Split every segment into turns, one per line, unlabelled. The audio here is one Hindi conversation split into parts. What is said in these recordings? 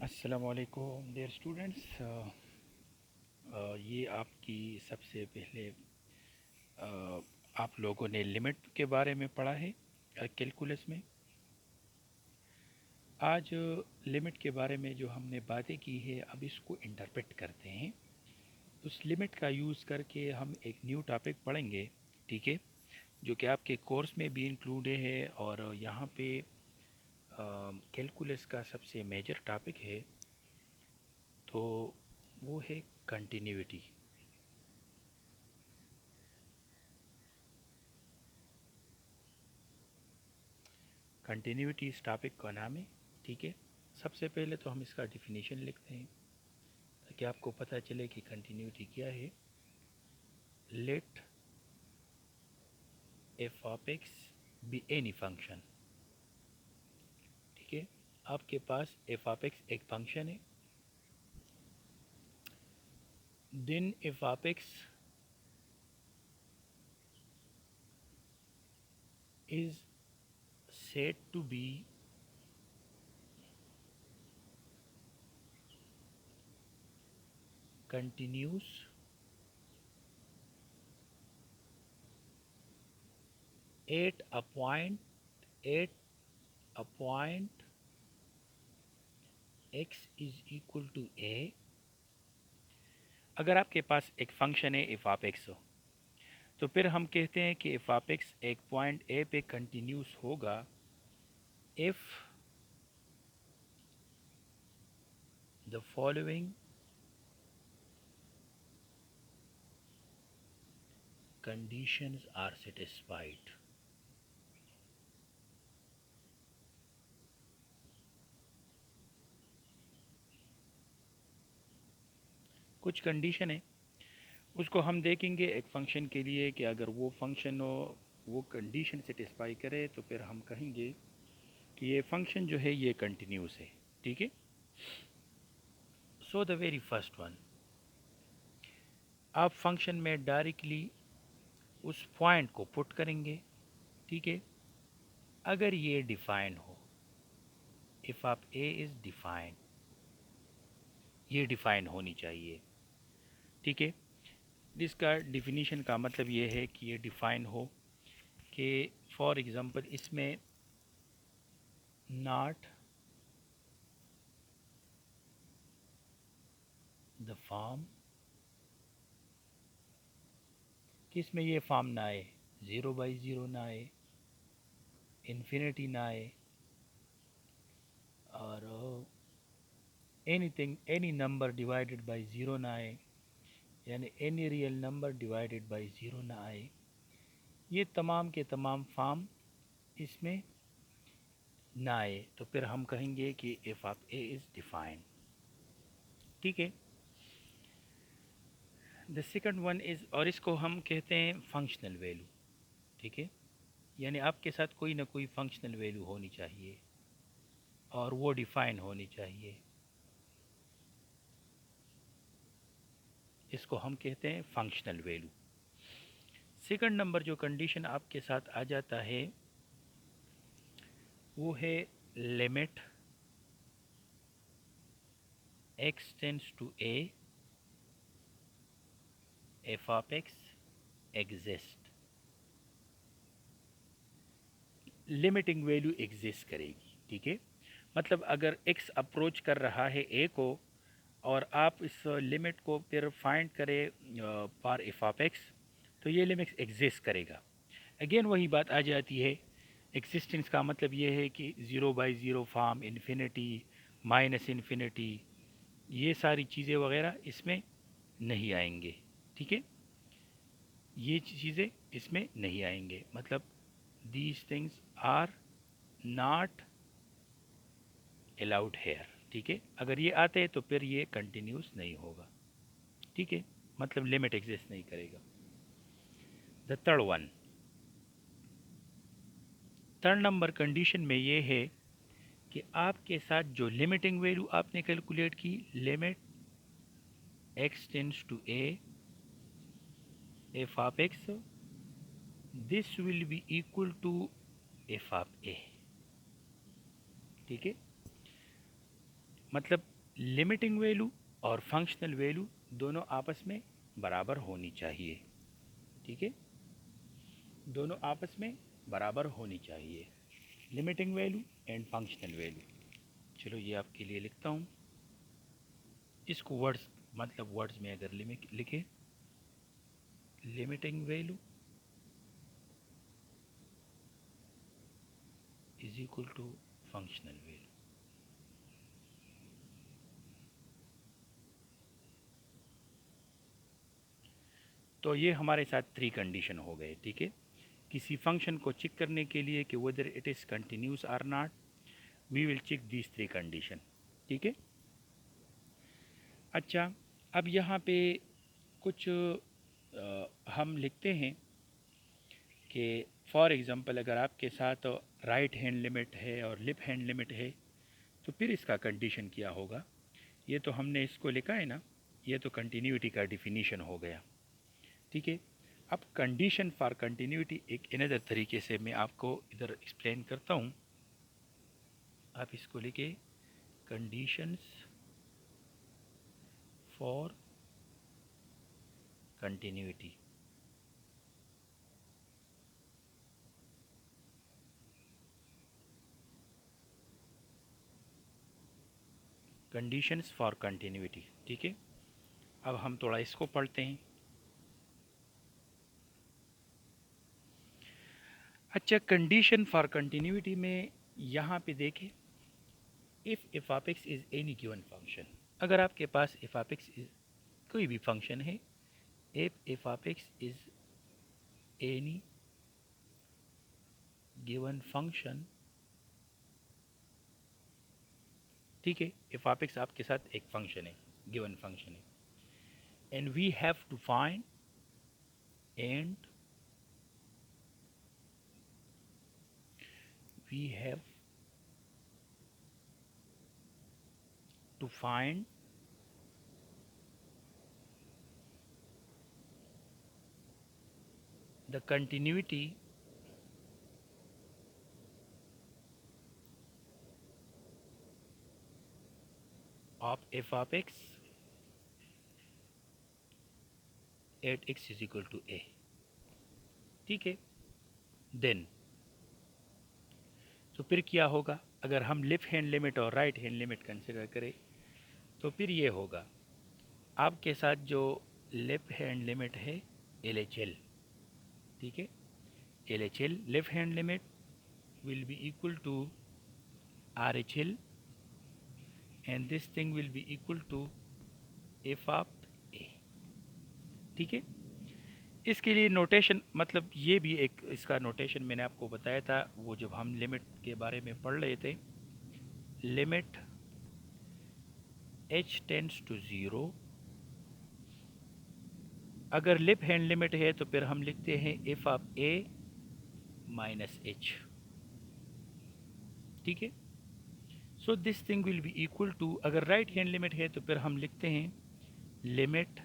अस्सलामुअलैकुम डियर स्टूडेंट्स। ये आपकी सबसे पहले आप लोगों ने लिमिट के बारे में पढ़ा है कैलकुलस में। आज लिमिट के बारे में जो हमने बातें की है अब इसको इंटरप्रेट करते हैं। उस लिमिट का यूज़ करके हम एक न्यू टॉपिक पढ़ेंगे, ठीक है, जो कि आपके कोर्स में भी इंक्लूड है और यहाँ पे कैलकुलस का सबसे मेजर टॉपिक है, तो वो है कंटिन्यूटी। कंटिन्यूटी इस टॉपिक का नाम है, ठीक है। सबसे पहले तो हम इसका डिफिनीशन लिखते हैं ताकि आपको पता चले कि कंटिन्यूटी क्या है। Let F of X be any function, ठीक है। आपके पास एफ ऑफ एक्स एक फंक्शन है, then F of x is said to be continuous at a point x is equal to a। अगर आपके पास एक फंक्शन है एफ ऑफ एक्स, तो फिर हम कहते हैं कि एफ ऑफ एक्स एक पॉइंट ए पे कंटिन्यूस होगा if the following conditions are satisfied. कुछ कंडीशन है, उसको हम देखेंगे एक फंक्शन के लिए कि अगर वो फंक्शन वो कंडीशन सेटिस्फाई करे तो फिर हम कहेंगे कि ये फंक्शन जो है ये कंटिन्यूस है, ठीक है। So the very first one, आप फंक्शन में डायरेक्टली उस पॉइंट को पुट करेंगे, ठीक है। अगर ये डिफाइन हो, इफ़ आप ए इज़ डिफाइन, ये डिफाइन होनी चाहिए, ठीक है। इसका डिफिनीशन का मतलब ये है कि ये डिफाइन हो कि फॉर एग्ज़ाम्पल इसमें नॉट द फॉर्म, कि इसमें ये फॉर्म ना आए, 0/0 ना आए, इन्फिनिटी ना आए, और anything any number divided by zero ना आए, यानी any real number divided by zero ना आए। ये तमाम के तमाम फॉर्म इसमें ना आए तो फिर हम कहेंगे कि F of A is define, ठीक है। द सेकंड वन इज़, और इसको हम कहते हैं फंक्शनल वैल्यू, ठीक है। यानी आपके साथ कोई ना कोई फंक्शनल वैल्यू होनी चाहिए और वो डिफाइन होनी चाहिए, इसको हम कहते हैं फंक्शनल वैल्यू। सेकंड नंबर जो कंडीशन आपके साथ आ जाता है वो है limit x tends to a F of X exist. Limiting value exist करेगी, ठीक है। मतलब अगर x अप्रोच कर रहा है a को और आप इस लिमिट को फिर फाइंड करें फॉर एफ ऑफ एक्स, तो ये लिमिट एग्जिस्ट करेगा। अगेन वही बात आ जाती है, एग्जिस्टेंस का मतलब ये है कि 0/0 फॉर्म, इन्फिनिटी, माइनस इन्फिनिटी, ये सारी चीज़ें वगैरह इसमें नहीं आएंगे, ठीक है। ये चीज़ें इसमें नहीं आएंगे, मतलब these things are not allowed here, ठीक है। अगर ये आते हैं तो फिर ये कंटिन्यूस नहीं होगा, ठीक है, मतलब लिमिट एग्जिस्ट नहीं करेगा। The third one, third number condition में ये है कि आपके साथ जो लिमिटिंग वैल्यू आपने कैलकुलेट की, limit x tends to a F of x, this will be equal to F of a, ठीक है। मतलब लिमिटिंग वैल्यू और फंक्शनल वैल्यू दोनों आपस में बराबर होनी चाहिए। ठीक है, दोनों आपस में बराबर होनी चाहिए, limiting value and functional value. चलो ये आपके लिए लिखता हूँ, इसको वर्ड्स मतलब वर्ड्स में अगर लिमिट लिखे, limiting value is equal to functional value. तो ये हमारे साथ थ्री कंडीशन हो गए। ठीक है, किसी फंक्शन को चेक करने के लिए कि whether it is continuous or not, we will check these three condition. ठीक है, अच्छा, अब यहाँ पे कुछ हम लिखते हैं कि फॉर एग्ज़ाम्पल अगर आपके साथ राइट हैंड लिमिट है और लेफ्ट हैंड लिमिट है, तो फिर इसका कंडीशन क्या होगा। ये तो हमने इसको लिखा है ना, ये तो कंटिन्यूटी का डिफिनीशन हो गया। ठीक है, अब कंडीशन फॉर कंटिन्यूटी एक अनदर तरीके से मैं आपको इधर एक्सप्लेन करता हूँ। आप इसको लिखे, conditions for continuity. Conditions for continuity. ठीक है, अब हम थोड़ा इसको पढ़ते हैं। अच्छा, कंडीशन फॉर कंटिन्यूटी में यहाँ पे देखें, if F of X is any given function, अगर आपके पास एफ ऑफ एक्स इज कोई भी फंक्शन है, if F of X is any given function, ठीक है, एफ ऑफ एक्स आपके साथ एक फंक्शन है, गिवन फंक्शन है, and we have to find and we have to find the continuity of f of x at x is equal to a। ठीक है, देन तो फिर क्या होगा, अगर हम लेफ्ट हैंड लिमिट और राइट हैंड लिमिट कंसिडर करें, तो फिर ये होगा आपके साथ जो लेफ्ट हैंड लिमिट है एल एच एल। ठीक है, L H L left hand limit will be equal to R H L and this thing will be equal to F of ए। ठीक है, इसके लिए नोटेशन मतलब ये भी एक इसका नोटेशन मैंने आपको बताया था वो जब हम लिमिट के बारे में पढ़ रहे थे। Limit h tends to zero, अगर लेफ्ट हैंड लिमिट है तो फिर हम लिखते हैं f of a minus H. ठीक है, so this thing will be equal to, अगर राइट हैंड लिमिट है तो फिर हम लिखते हैं limit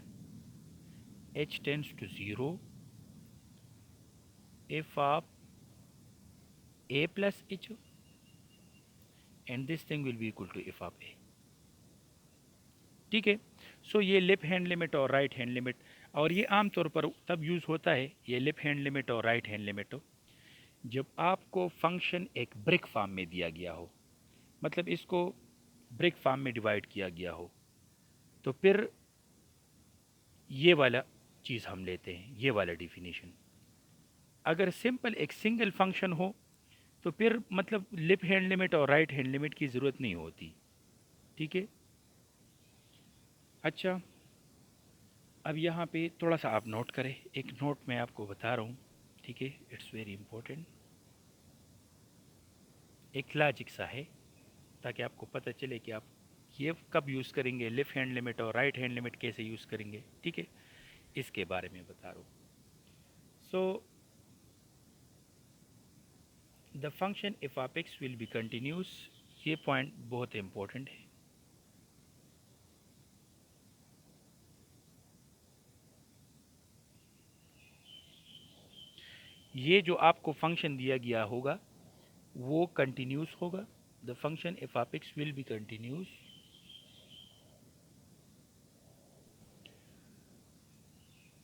h tends to zero f of a plus h and this thing will be equal to F of ए। ठीक है, सो ये लेफ्ट हैंड लिमिट और राइट हैंड लिमिट, और ये आमतौर पर तब यूज़ होता है ये लेफ्ट हैंड लिमिट और राइट हैंड लिमिट हो जब आपको फंक्शन एक ब्रेक फॉर्म में दिया गया हो, मतलब इसको ब्रेक फॉर्म में डिवाइड किया गया हो, तो फिर ये वाला चीज़ हम लेते हैं, ये वाला डिफिनीशन। अगर सिंपल एक सिंगल फंक्शन हो तो फिर मतलब लेफ्ट हैंड लिमिट और राइट हैंड लिमिट की ज़रूरत नहीं होती। ठीक है, अच्छा, अब यहाँ पे थोड़ा सा आप नोट करें, एक नोट मैं आपको बता रहा हूँ। ठीक है, इट्स वेरी इंपॉर्टेंट, एक लॉजिक सा है ताकि आपको पता चले कि आप ये कब यूज़ करेंगे, लेफ़्ट हैंड लिमिट और राइट हैंड लिमिट कैसे यूज़ करेंगे। ठीक है, इसके बारे में बता रहा हूँ। So the function F of x will be continuous, ये पॉइंट बहुत इंपॉर्टेंट है। ये जो आपको फंक्शन दिया गया होगा वो कंटिन्यूस होगा। The function F of x will be continuous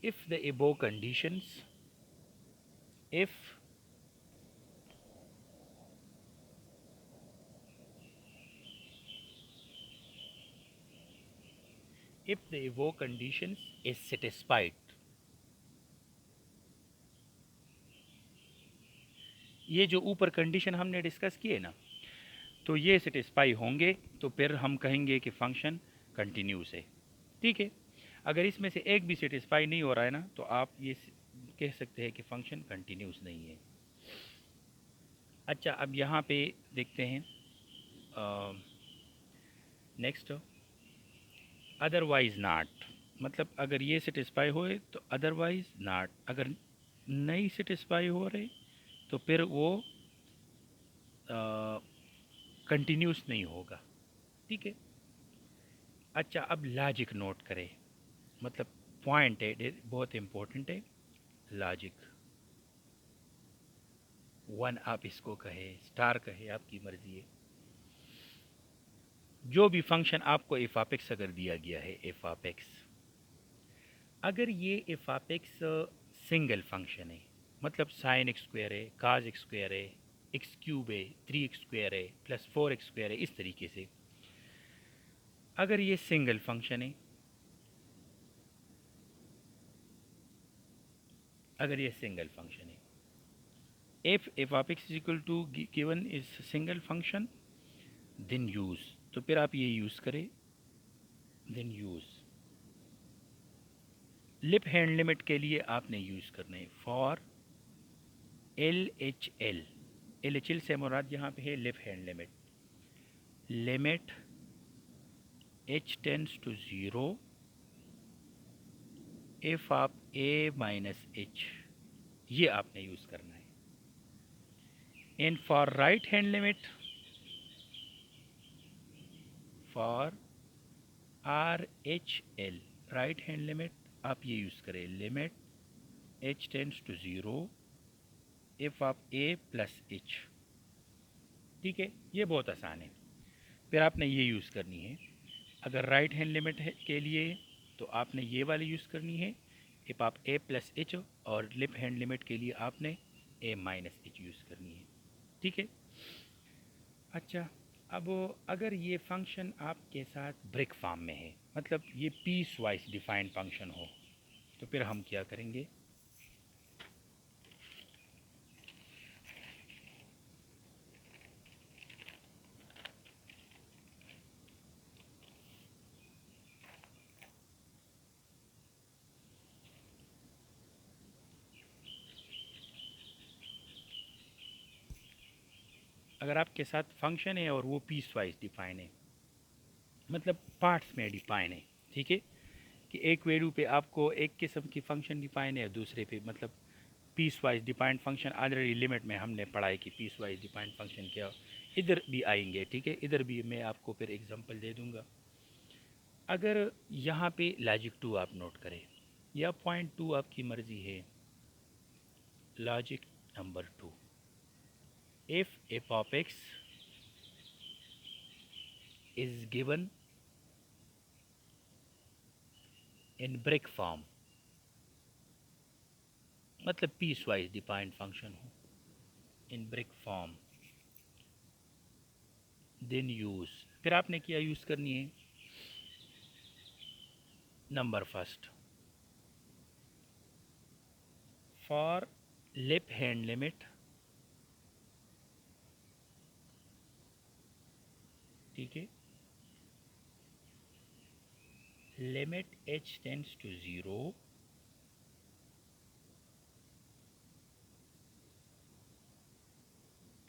if the above conditions if the above conditions is satisfied, ये जो ऊपर कंडीशन हमने डिस्कस किए ना, तो ये सेटिस्फाई होंगे तो फिर हम कहेंगे कि फंक्शन कंटिन्यूस है। ठीक है, अगर इसमें से एक भी सेटिस्फाई नहीं हो रहा है ना, तो आप ये कह सकते हैं कि फंक्शन कंटिन्यूस नहीं है। अच्छा, अब यहाँ पे देखते हैं नेक्स्ट, अदरवाइज़ नाट, मतलब अगर ये सेटिस्फाई होए तो अदरवाइज़ नाट, अगर नहीं सेटिस्फाई हो रहे तो फिर वो कंटिन्यूस नहीं होगा। ठीक है। अच्छा, अब लॉजिक नोट करें, मतलब पॉइंट है बहुत इम्पोर्टेंट है। लॉजिक वन आप इसको कहे, स्टार कहे, आपकी मर्ज़ी है। जो भी फंक्शन आपको एफ ऑफ एक्स अगर दिया गया है, एफ ऑफ एक्स, अगर ये F of x single function है, मतलब साइन एक्स स्क्वायर है, काज एक्स स्क्वायर है, एक्स क्यूब है, 3x स्क्वायर है, प्लस 4x स्क्वायर है, इस तरीके से अगर ये सिंगल फंक्शन है, अगर ये सिंगल फंक्शन है, F of x is equal to given is single function, then use, तो फिर आप ये यूज़ करें, then use left hand limit के लिए आपने यूज़ करना है फॉर एल एच एल से मुराद यहाँ पे है left hand limit, limit h tends to 0 F of a minus h, ये आपने यूज़ करना है। And for right hand limit, for R H L right hand limit, आप ये यूज़ करें limit h tends to 0 F of a plus h। ठीक है, ये बहुत आसान है। फिर आपने ये यूज़ करनी है, अगर राइट हैंड लिमिट है के लिए तो आपने ये वाली यूज़ करनी है F of a plus h, और लिप हैंड लिमिट के लिए आपने a माइनस h यूज़ करनी है। ठीक है। अच्छा, अब अगर ये फंक्शन आपके साथ ब्रेक फॉर्म में है, मतलब ये पीस वाइज डिफाइंड फंक्शन हो, तो फिर हम क्या करेंगे, अगर आपके साथ फंक्शन है और वो पीस वाइज डिफाइन है, मतलब पार्ट्स में डिफाइन है। ठीक है, कि एक वैल्यू पे आपको एक किस्म की फ़ंक्शन डिफाइन है, दूसरे पे मतलब piecewise defined function. Already limit में हमने पढ़ा है कि पीस वाइज डिफाइंड फंक्शन क्या, इधर भी आएंगे। ठीक है, इधर भी मैं आपको फिर एग्जांपल दे दूंगा। अगर यहाँ पे लॉजिक 2 आप नोट करें, या पॉइंट 2 आपकी मर्ज़ी है, logic number 2, if F of X is given in break form, मतलब पीस वाइज डिफाइंड फंक्शन हो in break form, then use, फिर आपने क्या यूज़ करनी है, number first, for left hand limit, ठीक है, limit h tends to 0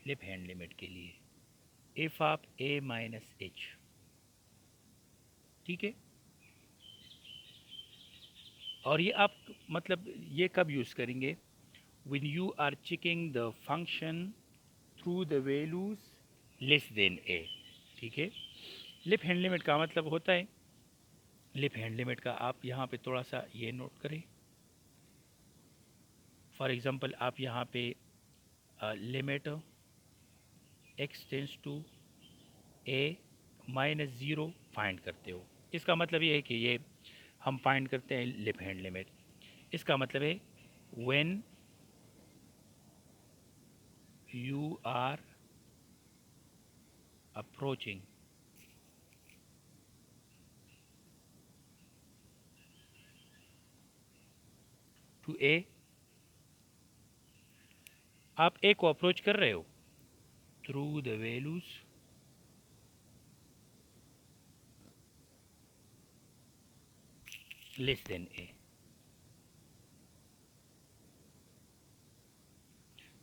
left hand limit के लिए F of a minus h। ठीक है, और ये आप मतलब ये कब यूज़ करेंगे, when you are checking the function through the values less than a। ठीक है, लिप हैंड लिमिट का मतलब होता है, लिप हैंड लिमिट का आप यहाँ पे थोड़ा सा ये नोट करें। फॉर एग्ज़ाम्पल आप यहाँ पे limit x tends to a minus 0 find करते हो, इसका मतलब ये है कि ये हम फाइंड करते हैं लिप हैंड लिमिट। इसका मतलब है when you are approaching to A, आप A को अप्रोच कर रहे हो through the values less than A,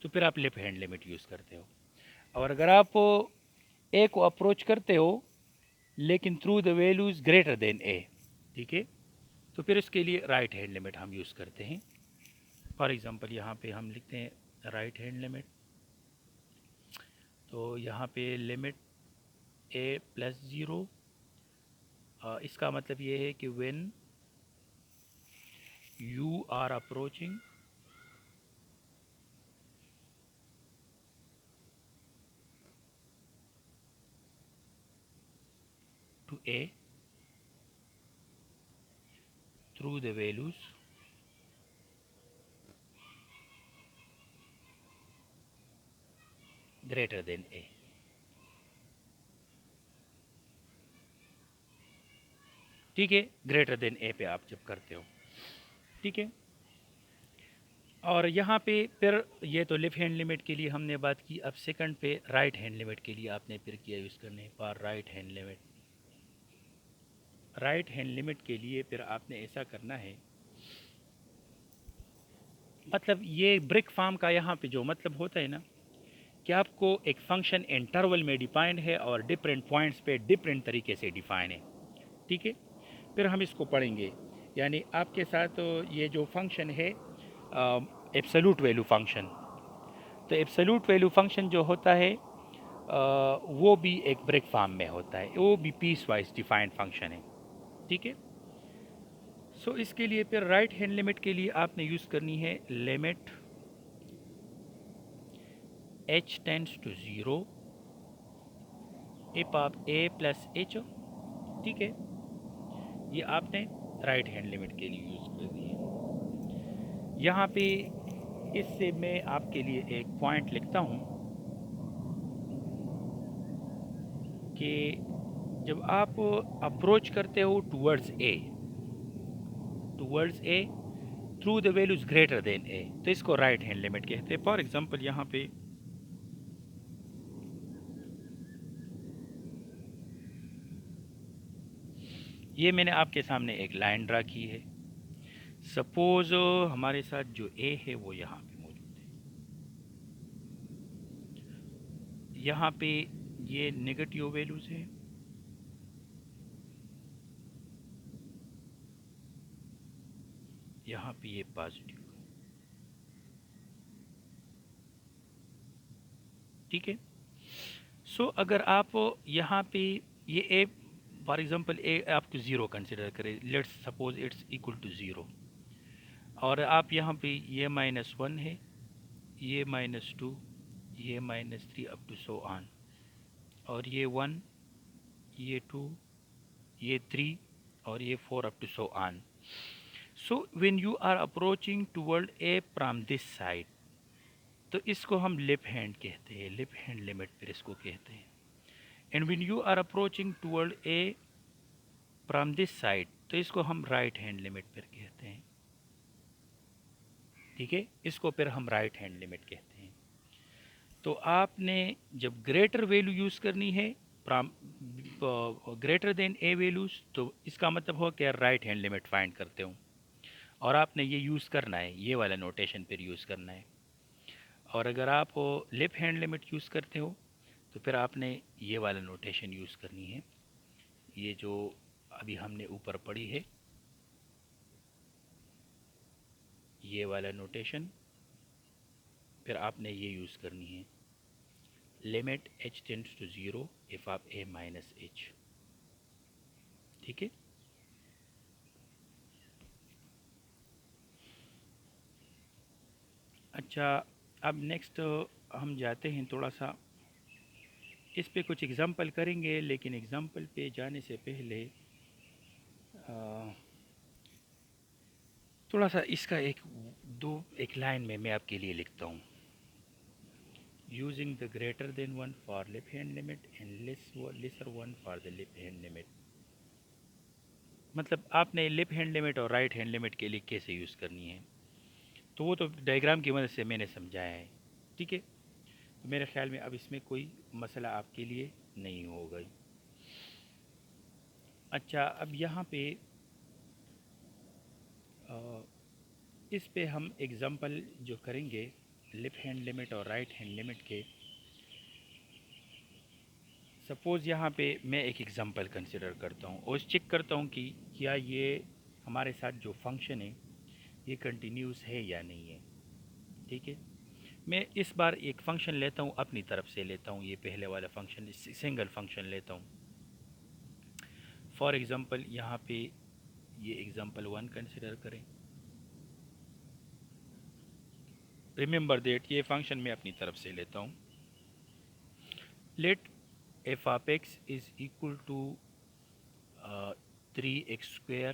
तो फिर आप लेफ्ट हैंड लिमिट यूज़ करते हो। और अगर आप A को अप्रोच करते हो लेकिन through the values greater than A, ठीक है, तो फिर इसके लिए राइट हैंड लिमिट हम यूज़ करते हैं। फॉर एग्ज़ाम्पल यहाँ पे हम लिखते हैं राइट हैंड लिमिट, तो यहाँ पे लिमिट A प्लस ज़ीरो, इसका मतलब ये है कि when you are approaching to A through the values greater than A, ठीक है, ग्रेटर देन A पे आप जब करते हो, ठीक है। और यहाँ पे फिर ये तो लेफ्ट हैंड लिमिट के लिए हमने बात की। अब सेकंड पे राइट हैंड लिमिट के लिए आपने फिर किया यूज़ करने पर right hand limit. Right hand limit के लिए फिर आपने ऐसा करना है, मतलब ये ब्रेक फॉर्म का यहाँ पे जो मतलब होता है ना कि आपको एक फंक्शन इंटरवल में डिफाइंड है और डिफरेंट पॉइंट्स पे डिफरेंट तरीके से डिफाइन है, ठीक है। फिर हम इसको पढ़ेंगे, यानी आपके साथ ये जो फंक्शन है एब्सोल्यूट वैल्यू फंक्शन, तो एब्सोल्यूट वैल्यू फंक्शन जो होता है वो भी एक ब्रेक फॉर्म में होता है, वो भी पीस वाइज डिफाइंड फंक्शन है, ठीक है। सो इसके लिए फिर राइट हैंड लिमिट के लिए आपने यूज़ करनी है limit h tends to zero if आप a प्लस एच, ठीक है, ये आपने राइट हैंड लिमिट के लिए यूज़ करनी है। यहाँ पे इससे मैं आपके लिए एक पॉइंट लिखता हूँ कि जब आप अप्रोच करते हो towards a through the values greater than a, तो इसको राइट हैंड लिमिट कहते हैं। फॉर एग्जांपल यहाँ पे ये मैंने आपके सामने एक लाइन ड्रा की है। सपोज हमारे साथ जो ए है वो यहाँ पे मौजूद है, यहाँ पे ये नेगेटिव वैल्यूज है, यहाँ पे ये पॉजिटिव, ठीक है। सो अगर आप यहाँ पे ये ए फॉर एग्जांपल ए आपको ज़ीरो कंसिडर करें, let's suppose it's equal to zero, और आप यहाँ पे ये -1 है, ये -2, ये -3 अप टू सो ऑन, और ये 1, ये 2, ये 3 और ये 4 up to so on. So when you are approaching toward A from this side, तो इसको हम लेफ्ट हैंड कहते हैं, लेफ्ट हैंड लिमिट फिर इसको कहते हैं। And when you are approaching toward A from this side, तो इसको हम राइट हैंड लिमिट फिर कहते हैं, ठीक है, इसको फिर हम राइट हैंड लिमिट कहते हैं। तो आपने जब ग्रेटर वैल्यू यूज़ करनी है from greater than A values, तो इसका मतलब हो कि राइट हैंड लिमिट फाइंड करते हो, और आपने ये यूज़ करना है, ये वाला नोटेशन फिर यूज़ करना है। और अगर आप लेफ्ट हैंड लिमिट यूज़ करते हो तो फिर आपने ये वाला नोटेशन यूज़ करनी है, ये जो अभी हमने ऊपर पढ़ी है, ये वाला नोटेशन फिर आपने ये यूज़ करनी है, limit h tends to zero if आप a माइनस एच, ठीक है। अच्छा, अब नेक्स्ट हम जाते हैं थोड़ा सा इस पे कुछ एग्ज़ाम्पल करेंगे, लेकिन एग्ज़ाम्पल पे जाने से पहले थोड़ा सा इसका एक लाइन में मैं आपके लिए लिखता हूँ। Using the greater than one for left hand limit and lesser one for the left hand limit. मतलब आपने लेफ्ट हैंड लिमिट और राइट हैंड लिमिट के लिए कैसे यूज़ करनी है, तो वो तो डायग्राम की मदद से मैंने समझाया है। ठीक है, तो मेरे ख्याल में अब इसमें कोई मसला आपके लिए नहीं होगा। अच्छा, अब यहाँ पे इस पे हम एग्ज़ाम्पल जो करेंगे लेफ़्ट हैंड लिमिट और राइट हैंड लिमिट के। सपोज़ यहाँ पे मैं एक एग्ज़ाम्पल कंसिडर करता हूँ और चेक करता हूँ कि क्या ये हमारे साथ जो फंक्शन है ये कंटिन्यूस है या नहीं है। ठीक है, मैं इस बार एक फ़ंक्शन लेता हूँ, अपनी तरफ से लेता हूँ, ये पहले वाला फंक्शन सिंगल फंक्शन लेता हूँ। फॉर एग्ज़ाम्पल यहाँ पे ये एग्ज़ाम्पल 1 कंसिडर करें। रिमेंबर दैट ये फंक्शन मैं अपनी तरफ से लेता हूँ। Let F of X is equal to 3x²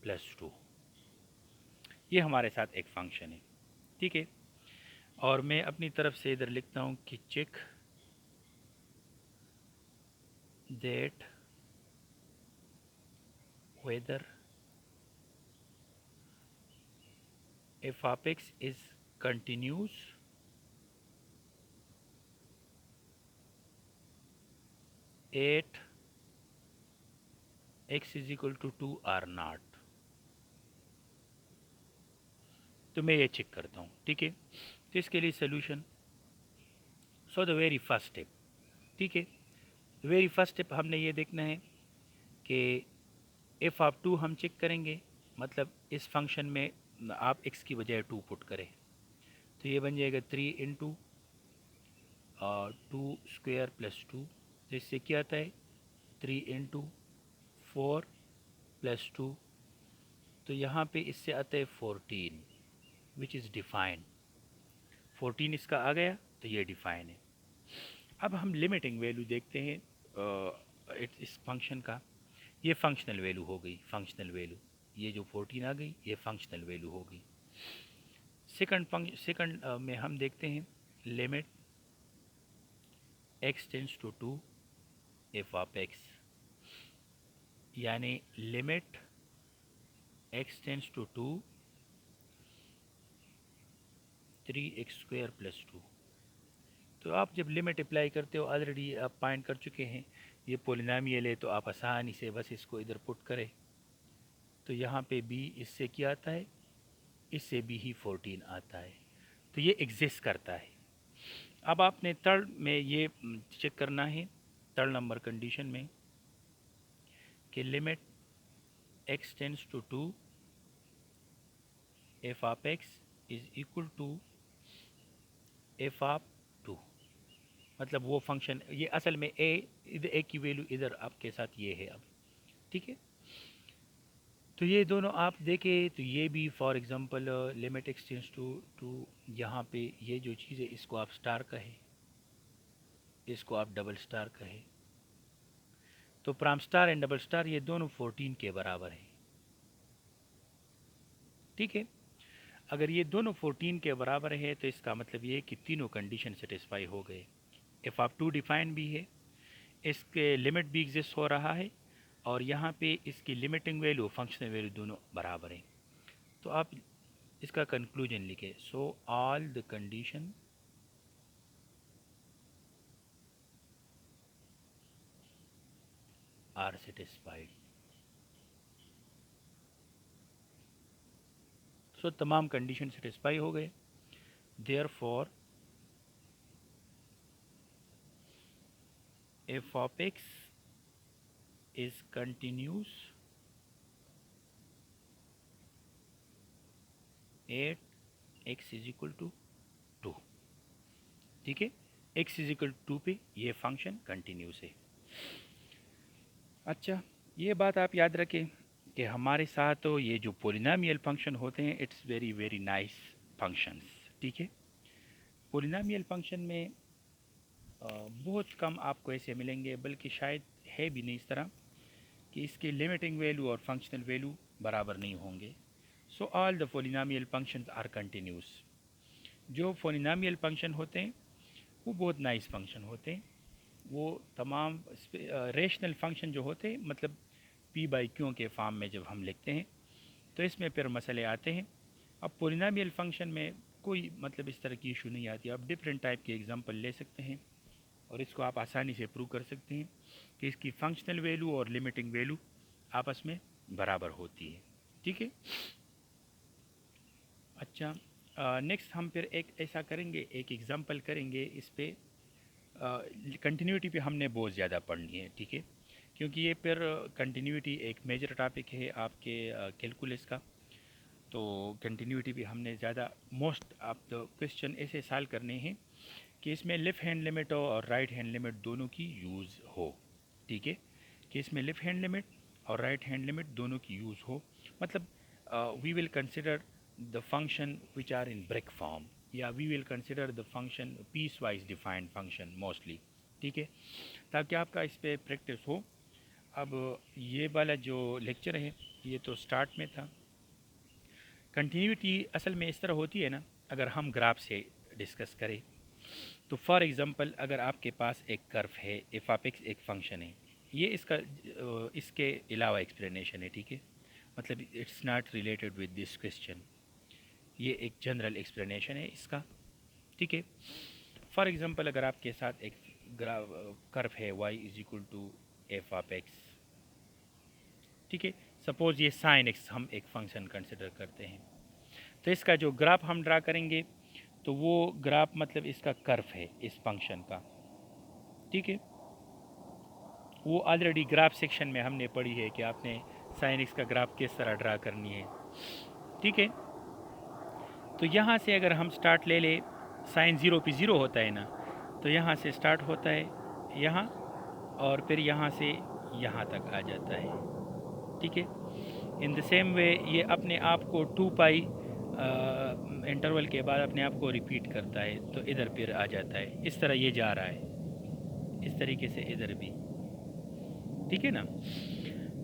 + 2। ये हमारे साथ एक फंक्शन है। ठीक है, और मैं अपनी तरफ से इधर लिखता हूँ कि check that whether F of X is continuous at x is equal to 2 or not. तो मैं ये चेक करता हूँ। ठीक है, तो इसके लिए solution, so the very first step. ठीक है, वेरी फर्स्ट स्टेप हमने ये देखना है कि एफ ऑफ 2 हम चेक करेंगे, मतलब इस फंक्शन में आप x की बजाय 2 पुट करें, तो ये बन जाएगा 3 इंटू 2² + 2। तो इससे क्या आता है 3 इंटू 4 + 2, तो यहाँ पे इससे आता है 14 विच इज़ डिफाइंड। 14 इसका आ गया तो ये डिफाइन है। अब हम लिमिटिंग वैल्यू देखते हैं इस फंक्शन का। ये फंक्शनल वैल्यू हो गई, फंक्शनल वैल्यू ये जो 14 आ गई ये फंक्शनल वैल्यू हो गई। सेकंड में हम देखते हैं limit x tends to 2 F of x, यानी limit x tends to 2 3x² + 2। तो आप जब लिमिट अप्लाई करते हो, ऑलरेडी आप फाइंड कर चुके हैं ये पॉलिनॉमियल है, तो आप आसानी से बस इसको इधर पुट करें, तो यहाँ पे b इससे क्या आता है, इससे भी ही 14 आता है, तो ये एग्जिस्ट करता है। अब आपने थर्ड में ये चेक करना है, थर्ड नंबर कंडीशन में, कि limit x tends to 2 F of x is equal to F of 2। मतलब वो फंक्शन, ये असल में इधर ए की वैल्यू इधर आपके साथ ये है अब। ठीक है, तो ये दोनों आप देखें तो ये भी for example limit X tends to यहाँ पे ये जो चीज़ है इसको आप स्टार कहें, इसको आप डबल स्टार कहें, तो prime star and double star ये दोनों 14 के बराबर है। ठीक है, अगर ये दोनों 14 के बराबर है तो इसका मतलब ये कि तीनों कंडीशन सेटिस्फाई हो गए। एफ ऑफ 2 डिफाइन भी है, इसके लिमिट भी एग्जिस्ट हो रहा है, और यहाँ पे इसकी लिमिटिंग वैल्यू फंक्शनल वैल्यू दोनों बराबर हैं। तो आप इसका कंक्लूजन लिखे, so all the condition are satisfied. सो तमाम कंडीशन सेटिस्फाई हो गए, therefore f of x is continuous at x is equal to 2। ठीक है, एक्स इज इक्वल टू पे ये फंक्शन कंटिन्यूस है। अच्छा, ये बात आप याद रखें कि हमारे साथ तो ये जो पोलिनोमियल फंक्शन होते हैं it's very very nice functions. ठीक है, पोलिनोमियल फंक्शन में बहुत कम आपको ऐसे मिलेंगे, बल्कि शायद है भी नहीं इस तरह कि इसके लिमिटिंग वैल्यू और फंक्शनल वैल्यू बराबर नहीं होंगे। So all the polynomial functions are continuous. जो पोलिनोमियल फंक्शन होते हैं वो बहुत नाइस फंक्शन होते हैं। वो तमाम रेशनल फंक्शन जो होते हैं, मतलब पी बाई क्यू के फॉर्म में जब हम लिखते हैं तो इसमें फिर मसले आते हैं। अब पोलिनोमियल फंक्शन में कोई मतलब इस तरह की इशू नहीं आती। आप डिफरेंट टाइप के एग्जांपल ले सकते हैं और इसको आप आसानी से प्रूव कर सकते हैं कि इसकी फंक्शनल वैल्यू और लिमिटिंग वैल्यू आपस में बराबर होती है। ठीक है। अच्छा, नेक्स्ट हम फिर एक ऐसा करेंगे, एक एग्जांपल करेंगे इस पे। कंटिन्यूटी पे हमने बहुत ज़्यादा पढ़नी है, ठीक है, क्योंकि ये फिर कंटिन्यूटी एक मेजर टॉपिक है आपके कैलकुलस का। तो कंटिन्यूटी भी हमने ज़्यादा मोस्ट आप तो क्वेश्चन ऐसे सॉल्व करने हैं कि इसमें लेफ़्ट हैंड लिमिट हो और राइट हैंड लिमिट दोनों की यूज़ हो। ठीक है, कि इसमें लेफ़्ट हैंड लिमिट और राइट हैंड लिमिट दोनों की यूज़ हो। मतलब we will consider the function which are in break form, या we will consider the function piecewise defined function mostly. ठीक है, ताकि आपका इस पर प्रैक्टिस हो। अब ये वाला जो लेक्चर है ये तो स्टार्ट में था। कंटिन्यूटी असल में इस तरह होती है ना, अगर हम ग्राफ से डिस्कस करें तो फॉर एग्ज़ाम्पल अगर आपके पास एक कर्व है, एफ ऑफ एक्स एक फंक्शन है, ये इसका इसके अलावा एक्सप्लेनेशन है। ठीक है, मतलब it's not related with this question, ये एक जनरल एक्सप्लेनेशन है इसका। ठीक है, फॉर एग्ज़ाम्पल अगर आपके साथ एक कर्व है y is equal to F of X. ठीक है, सपोज़ ये साइन एक्स हम एक फंक्शन कंसिडर करते हैं, तो इसका जो ग्राफ हम ड्रा करेंगे तो वो ग्राफ मतलब इसका कर्व है इस फंक्शन का। ठीक है, वो ऑलरेडी ग्राफ सेक्शन में हमने पढ़ी है कि आपने साइन एक्स का ग्राफ किस तरह ड्रा करनी है। ठीक है, तो यहाँ से अगर हम स्टार्ट ले ले, साइन ज़ीरो पे ज़ीरो होता है ना, तो यहाँ से स्टार्ट होता है यहाँ और फिर यहाँ से यहाँ तक आ जाता है। ठीक है, इन द सेम वे ये अपने आप को 2 पाई इंटरवल के बाद अपने आप को रिपीट करता है, तो इधर फिर आ जाता है। इस तरह ये जा रहा है, इस तरीके से इधर भी। ठीक है ना,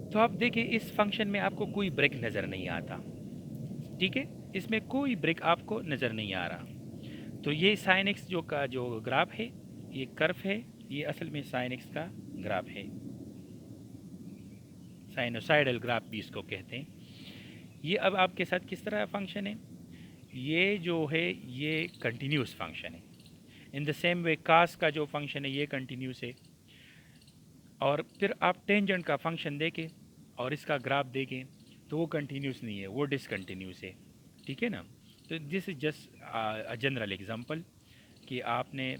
तो आप देखिए इस फंक्शन में आपको कोई ब्रेक नज़र नहीं आता। ठीक है, इसमें कोई ब्रेक आपको नज़र नहीं आ रहा। तो ये साइन एक्स जो ग्राफ है, ये कर्व है, ये असल में साइन एक्स का ग्राफ है। साइनोसाइडल ग्राफ भी इसको कहते हैं। ये अब आपके साथ किस तरह फंक्शन है, ये जो है ये कंटिन्यूस फंक्शन है। इन द सेम वे कास का जो फंक्शन है ये कंटिन्यूस है। और फिर आप टेंजेंट का फंक्शन देखें और इसका ग्राफ देखें तो वो कंटिन्यूस नहीं है, वो डिसकंटिन्यूस है। ठीक है ना, तो this is just a general example कि आपने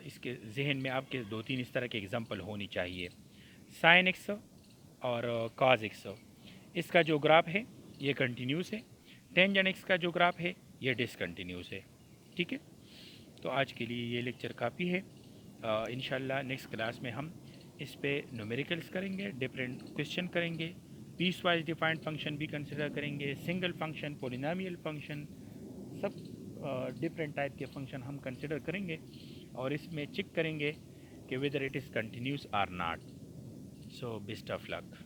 इसके जहन में आपके 2-3 इस तरह के एग्जांपल होनी चाहिए। साइन एक्स और कॉज एक्स, इसका जो ग्राफ है ये कंटिन्यूस है। टेंजेंट एक्स का जो ग्राफ है ये डिसकंटिन्यूस है। ठीक है, तो आज के लिए ये लेक्चर काफ़ी है। इंशाल्लाह नेक्स्ट क्लास में हम इस पे न्यूमेरिकल्स करेंगे, डिफरेंट क्वेश्चन करेंगे, पीस वाइज डिफाइंड फंक्शन भी कंसिडर करेंगे, सिंगल फंक्शन, पोलिनोमियल फंक्शन, सब डिफरेंट टाइप के फंक्शन हम कंसिडर करेंगे और इसमें चेक करेंगे कि whether it is continuous or not. So best of luck.